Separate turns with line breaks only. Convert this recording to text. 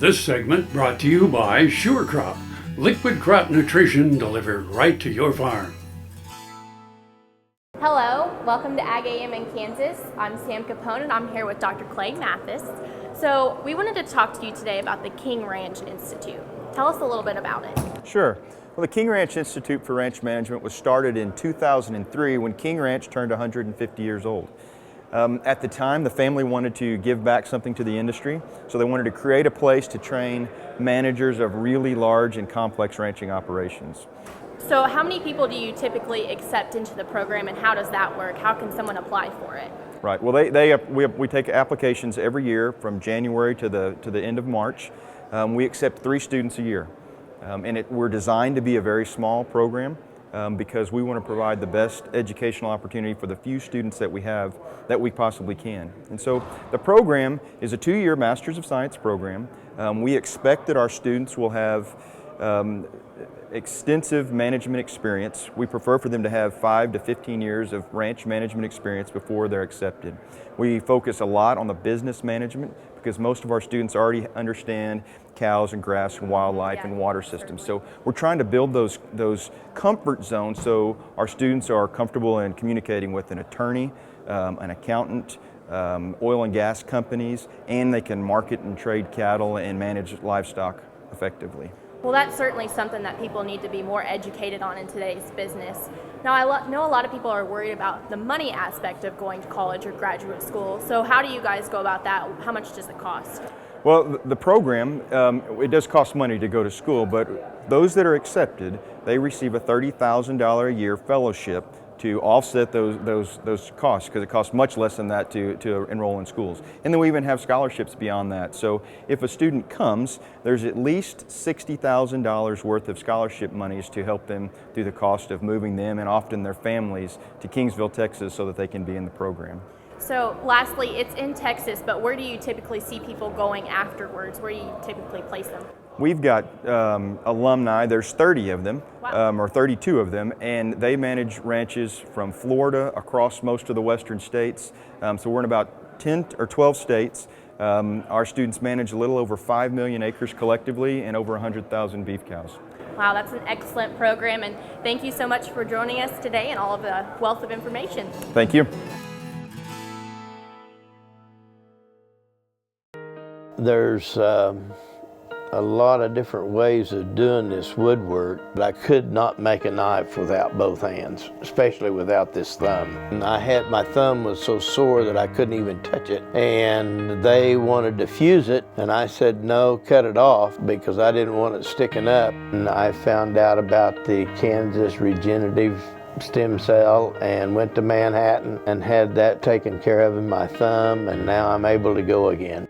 This segment brought to you by Sure Crop, liquid crop nutrition delivered right to your farm.
Hello, welcome to AGam in Kansas. I'm Sam Capoun and I'm here with Dr. Clay Mathis. So we wanted to talk to you today about the King Ranch Institute. Tell us a little bit about it.
Sure. Well, the King Ranch Institute for Ranch Management was started in 2003 when King Ranch turned 150 years old. At the time, the family wanted to give back something to the industry, so they wanted to create a place to train managers of really large and complex ranching operations.
So how many people do you typically accept into the program, and how does that work? How can someone apply for it?
Right. Well, we take applications every year from January to the end of March. We accept 3 students a year, and we're designed to be a very small program because we want to provide the best educational opportunity for the few students that we have that we possibly can. And so the program is a 2-year Masters of Science program. We expect that our students will have extensive management experience. We prefer for them to have 5 to 15 years of ranch management experience before they're accepted. We focus a lot on the business management because most of our students already understand cows and grass and wildlife and water systems. So we're trying to build those comfort zones so our students are comfortable in communicating with an attorney, an accountant, oil and gas companies, and they can market and trade cattle and manage livestock effectively.
Well, that's certainly something that people need to be more educated on in today's business. Now, I know a lot of people are worried about the money aspect of going to college or graduate school. So how do you guys go about that? How much does it cost?
Well, the program, it does cost money to go to school, but those that are accepted, they receive a $30,000 a year fellowship to offset those costs, because it costs much less than that to enroll in schools. And then we even have scholarships beyond that. So if a student comes, there's at least $60,000 worth of scholarship monies to help them through the cost of moving them and often their families to Kingsville, Texas, so that they can be in the program.
So lastly, it's in Texas, but where do you typically see people going afterwards? Where do you typically place them?
We've got alumni, there's 30 of them,
wow.
Or 32 of them, and they manage ranches from Florida across most of the western states. So we're in about 10 or 12 states. Our students manage a little over 5 million acres collectively and over 100,000 beef cows.
Wow, that's an excellent program, and thank you so much for joining us today and all of the wealth of information.
Thank you.
There's a lot of different ways of doing this woodwork, but I could not make a knife without both hands, especially without this thumb. And my thumb was so sore that I couldn't even touch it, and they wanted to fuse it, and I said no, cut it off, because I didn't want it sticking up. And I found out about the Kansas regenerative stem cell and went to Manhattan and had that taken care of in my thumb, and now I'm able to go again.